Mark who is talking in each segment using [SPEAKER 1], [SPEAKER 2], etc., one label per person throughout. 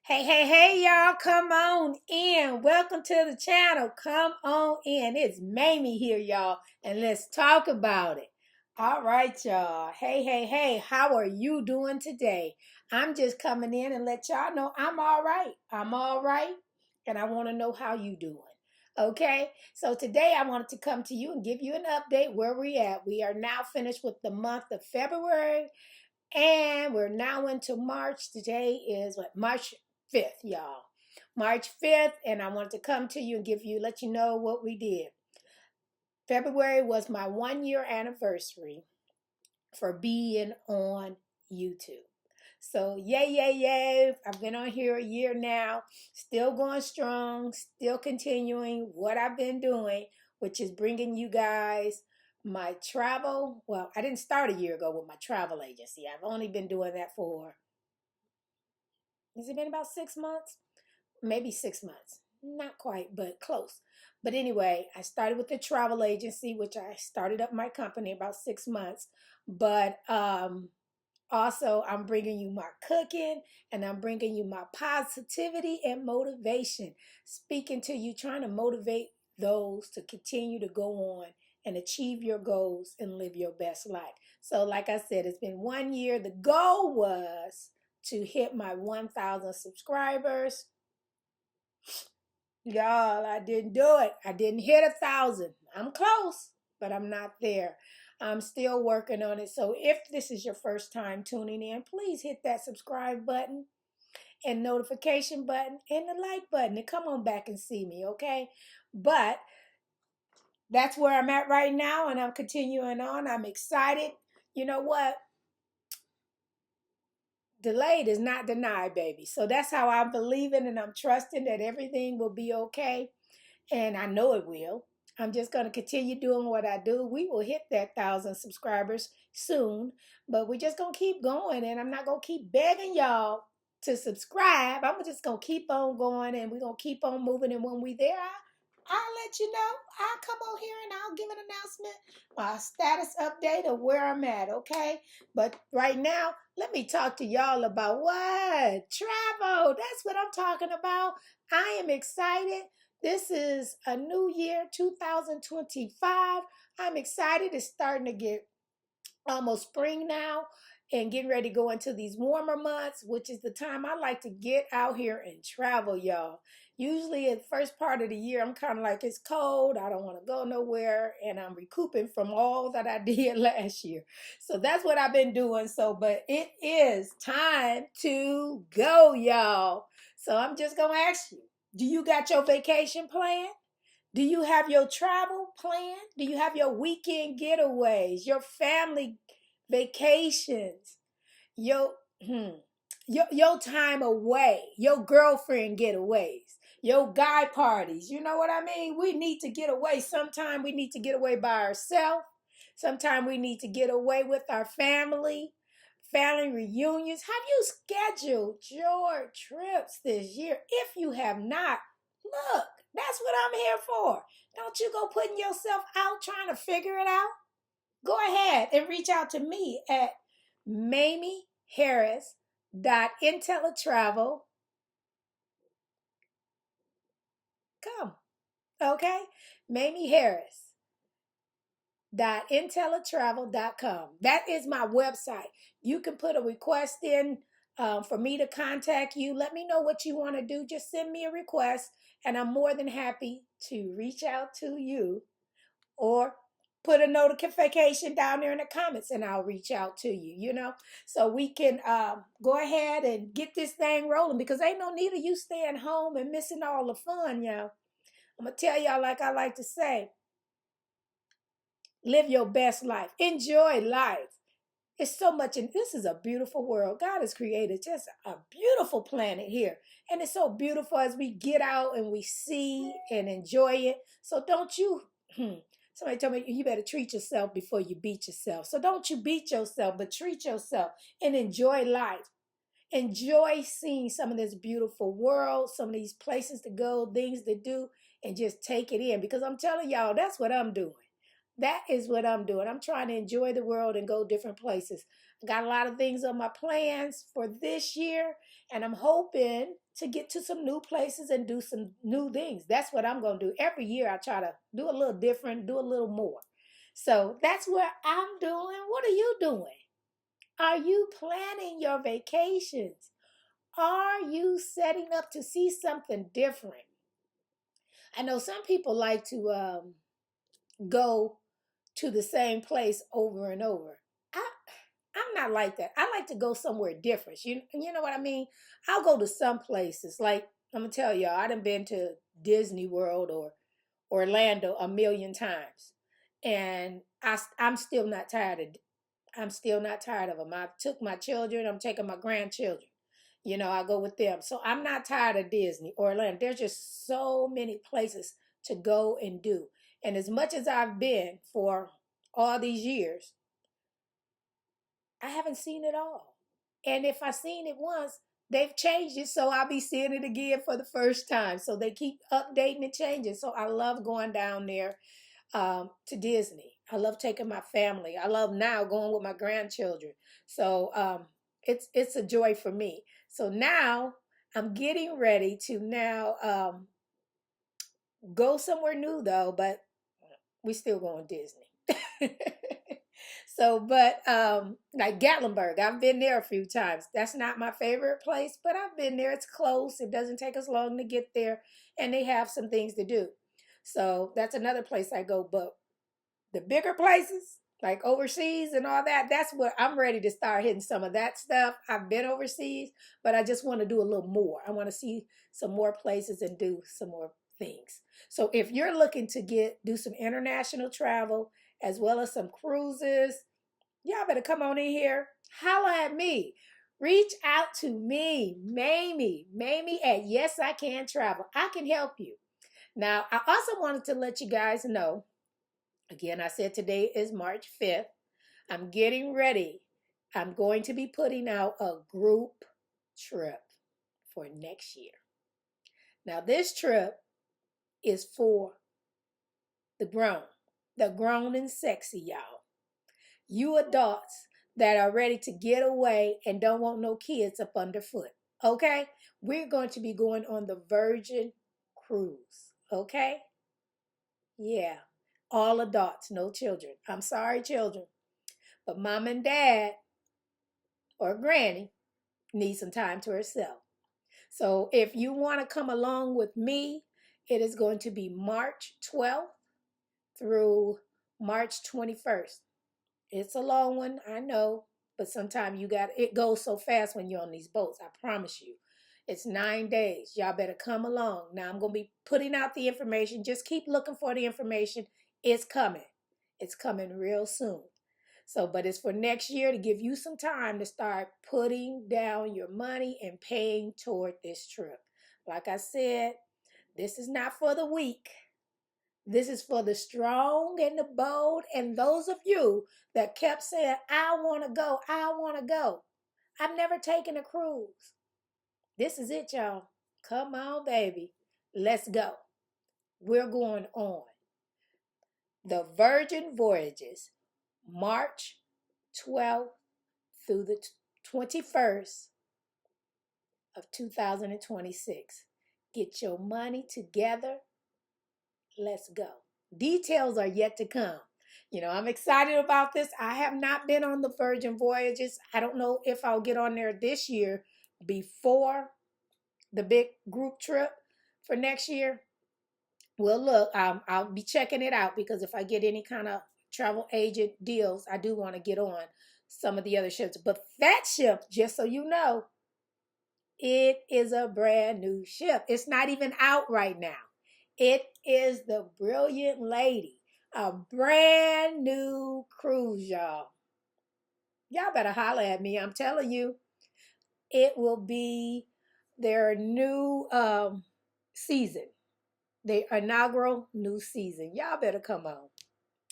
[SPEAKER 1] Hey, y'all, come on in. Welcome to the channel. Come on in. It's Mamie here, y'all, and let's talk about it. All right, y'all. Hey, how are you doing today? I'm just coming in and let y'all know I'm all right. I'm all right, and I want to know how you doing. Okay, so today I wanted to come to you and give you an update where we at. We are now finished with the month of February, and we're now into March. Today is what? March 5th, y'all. March 5th, and I wanted to come to you and let you know what we did. February was my 1 year anniversary for being on YouTube. So, yay. I've been on here a year now, still going strong, still continuing what I've been doing, which is bringing you guys my travel. Well, I didn't start a year ago with my travel agency. I've only been doing that for, has it been about 6 months? Maybe 6 months. Not quite, but close. But anyway, I started with the travel agency, which I started up my company about 6 months. But also, I'm bringing you my cooking and I'm bringing you my positivity and motivation. Speaking to you, trying to motivate those to continue to go on and achieve your goals and live your best life. So, like I said, it's been 1 year. The goal was to hit my 1,000 subscribers. Y'all, I didn't do it. I didn't hit 1,000. I'm close, but I'm not there. I'm still working on it. So if this is your first time tuning in, please hit that subscribe button and notification button and the like button and come on back and see me, okay? But that's where I'm at right now, and I'm continuing on. I'm excited. You know what? Delayed is not denied, baby. So that's how I'm believing and I'm trusting that everything will be okay. And I know it will. I'm just going to continue doing what I do. We will hit that 1,000 subscribers soon, but we're just going to keep going. And I'm not going to keep begging y'all to subscribe. I'm just going to keep on going and we're going to keep on moving. And when we there, I'll let you know. I'll come on here and I'll give an announcement, my status update of where I'm at, okay? But right now, let me talk to y'all about what? Travel. That's what I'm talking about. I am excited. This is a new year, 2025. I'm excited. It's starting to get almost spring now and getting ready to go into these warmer months, which is the time I like to get out here and travel, y'all. Usually in the first part of the year, I'm kind of like, it's cold. I don't want to go nowhere. And I'm recouping from all that I did last year. So that's what I've been doing. So, but it is time to go, y'all. So I'm just going to ask you, do you got your vacation plan? Do you have your travel plan? Do you have your weekend getaways, your family vacations, your your time away, your girlfriend getaways, your guy parties? You know what I mean? We need to get away. Sometime we need to get away by ourselves. Sometime we need to get away with our family reunions. Have you scheduled your trips this year? If you have not, look, that's what I'm here for. Don't you go putting yourself out trying to figure it out. Go ahead and reach out to me at mamieharris.intellitravel.com. Okay? mamieharris.intellitravel.com. That is my website. You can put a request in for me to contact you. Let me know what you want to do. Just send me a request, and I'm more than happy to reach out to you or put a notification down there in the comments and I'll reach out to you, so we can go ahead and get this thing rolling because ain't no need of you staying home and missing all the fun, y'all. I'm going to tell y'all, like I like to say, live your best life. Enjoy life. It's so much, and this is a beautiful world. God has created just a beautiful planet here. And it's so beautiful as we get out and we see and enjoy it. So don't you, somebody told me you better treat yourself before you beat yourself. So don't you beat yourself, but treat yourself and enjoy life. Enjoy seeing some of this beautiful world, some of these places to go, things to do, and just take it in. Because I'm telling y'all, that's what I'm doing. That is what I'm doing. I'm trying to enjoy the world and go different places. Got a lot of things on my plans for this year, and I'm hoping to get to some new places and do some new things. That's what I'm going to do. Every year I try to do a little different, do a little more. So that's what I'm doing. What are you doing? Are you planning your vacations? Are you setting up to see something different? I know some people like to go to the same place over and over. I I'm not like that. I like to go somewhere different. You know what I mean? I'll go to some places. Like I'm gonna tell y'all, I done been to Disney World or Orlando a million times, and I'm still not tired of. I'm still not tired of them. I took my children. I'm taking my grandchildren. I go with them. So I'm not tired of Disney, Orlando. There's just so many places to go and do. And as much as I've been for all these years, I haven't seen it all. And if I seen it once, they've changed it. So I'll be seeing it again for the first time. So they keep updating and changing. So I love going down there to Disney. I love taking my family. I love now going with my grandchildren. So it's a joy for me. So now I'm getting ready to now go somewhere new though, but we still going Disney. So, but like Gatlinburg, I've been there a few times. That's not my favorite place, but I've been there. It's close. It doesn't take us long to get there, and they have some things to do. So that's another place I go. But the bigger places, like overseas and all that, that's what I'm ready to start hitting some of that stuff. I've been overseas, but I just want to do a little more. I want to see some more places and do some more things. So if you're looking to do some international travel as well as some cruises, y'all better come on in here. Holla at me. Reach out to me, Mamie at Yes I Can Travel. I can help you. Now, I also wanted to let you guys know, again, I said today is March 5th. I'm getting ready. I'm going to be putting out a group trip for next year. Now, this trip is for the grown and sexy, y'all. You adults that are ready to get away and don't want no kids up underfoot. Okay? We're going to be going on the Virgin Cruise. Okay? Yeah. All adults, no children. I'm sorry, children. But mom and dad or granny need some time to herself. So if you want to come along with me, it is going to be March 12th through March 21st. It's a long one, I know, but sometimes it goes so fast when you're on these boats, I promise you. It's 9 days. Y'all better come along. Now I'm going to be putting out the information. Just keep looking for the information. It's coming. It's coming real soon. So, but it's for next year to give you some time to start putting down your money and paying toward this trip. Like I said, this is not for the weak. This is for the strong and the bold and those of you that kept saying, I want to go, I want to go. I've never taken a cruise. This is it, y'all. Come on, baby. Let's go. We're going on the Virgin Voyages, March 12th through the 21st of 2026. Get your money together. Let's go. Details are yet to come. I'm excited about this. I have not been on the Virgin Voyages. I don't know if I'll get on there this year before the big group trip for next year. Well, look, I'll be checking it out because if I get any kind of travel agent deals, I do want to get on some of the other ships. But that ship, just so you know, it is a brand new ship. It's not even out right now. It is the Brilliant Lady, a brand new cruise, y'all. Y'all better holler at me. I'm telling you, it will be their new season, the inaugural new season. Y'all better come on.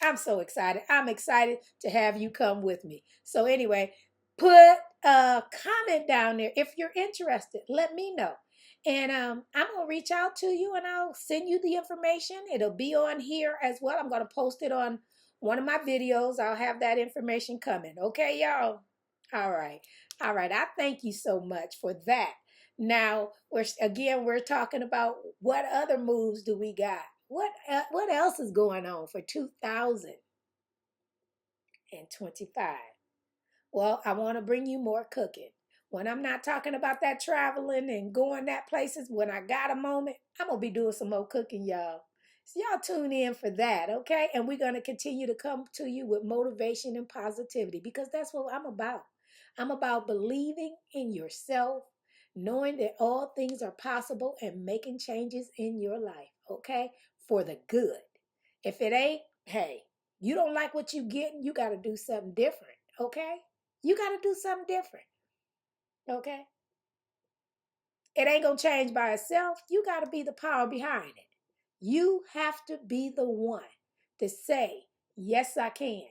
[SPEAKER 1] I'm so excited. I'm excited to have you come with me. So anyway, put a comment down there if you're interested. Let me know. And I'm going to reach out to you and I'll send you the information. It'll be on here as well. I'm going to post it on one of my videos. I'll have that information coming. Okay, y'all? All right. All right. I thank you so much for that. Now, we're talking about what other moves do we got? What else is going on for 2025? Well, I want to bring you more cooking. When I'm not talking about that traveling and going that places, when I got a moment, I'm going to be doing some more cooking, y'all. So y'all tune in for that, okay? And we're going to continue to come to you with motivation and positivity because that's what I'm about. I'm about believing in yourself, knowing that all things are possible and making changes in your life, okay? For the good. If it ain't, hey, you don't like what you getting, you got to do something different, okay? You got to do something different, okay? It ain't going to change by itself. You got to be the power behind it. You have to be the one to say, yes, I can.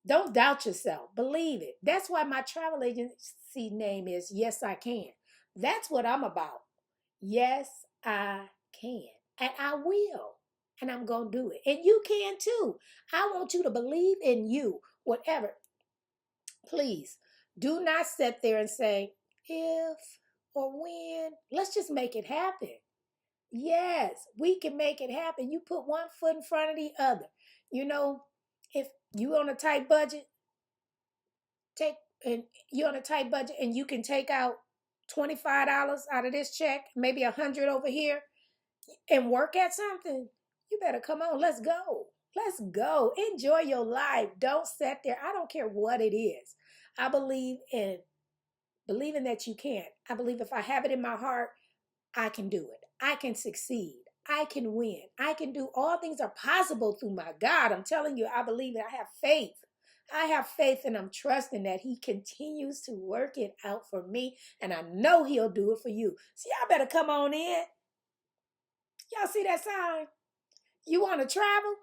[SPEAKER 1] Don't doubt yourself. Believe it. That's why my travel agency name is Yes, I Can. That's what I'm about. Yes, I can. And I will. And I'm going to do it. And you can too. I want you to believe in you, whatever. Please do not sit there and say, if or when. Let's just make it happen. Yes, we can make it happen. You put one foot in front of the other. You know, if you on a tight budget, take and you're on a tight budget and you can take out $25 out of this check, maybe 100 over here, and work at something. You better come on. Let's go. Let's go. Enjoy your life. Don't sit there. I don't care what it is. I believe in believing that you can. I believe if I have it in my heart, I can do it. I can succeed. I can win. I can do all things are possible through my God. I'm telling you, I believe it. I have faith. I have faith and I'm trusting that he continues to work it out for me. And I know he'll do it for you. So y'all better come on in. Y'all see that sign? You want to travel?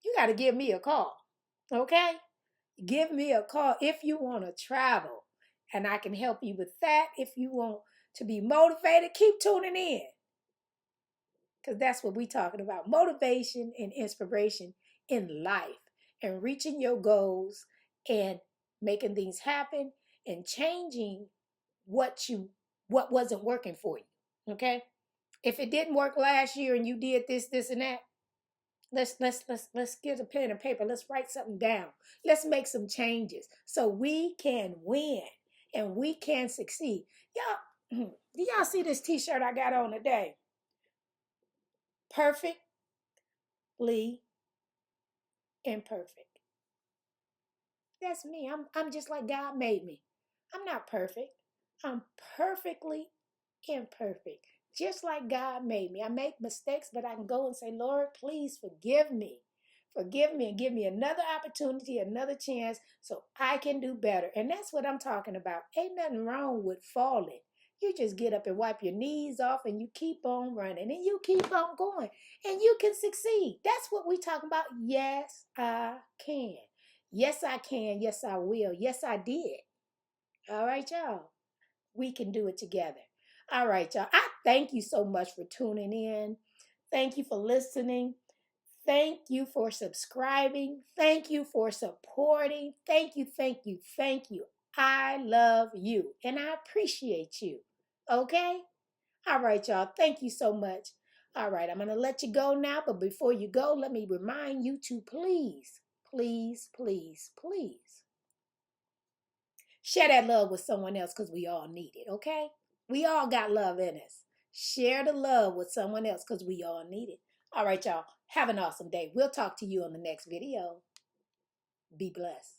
[SPEAKER 1] You got to give me a call. Okay? Give me a call if you want to travel. And I can help you with that. If you want to be motivated, keep tuning in. Because that's what we're talking about. Motivation and inspiration in life and reaching your goals and making things happen and changing what wasn't working for you. Okay? If it didn't work last year and you did this, and that, let's get a pen and paper. Let's write something down. Let's make some changes so we can win and we can succeed. Y'all, do y'all see this t-shirt I got on today? Perfectly imperfect. That's me. I'm just like God made me. I'm not perfect. I'm perfectly imperfect. Just like God made me. I make mistakes, but I can go and say, Lord, please forgive me. Forgive me and give me another opportunity, another chance so I can do better. And that's what I'm talking about. Ain't nothing wrong with falling. You just get up and wipe your knees off and you keep on running and you keep on going and you can succeed. That's what we talking about. Yes, I can. Yes, I can. Yes, I will. Yes, I did. All right, y'all. We can do it together. All right, y'all. I thank you so much for tuning in. Thank you for listening. Thank you for subscribing. Thank you for supporting. Thank you, thank you, thank you. I love you and I appreciate you. Okay? All right, y'all. Thank you so much. All right, I'm going to let you go now. But before you go, let me remind you to please, please, please, please share that love with someone else because we all need it, okay? We all got love in us. Share the love with someone else because we all need it. All right, y'all. Have an awesome day. We'll talk to you on the next video. Be blessed.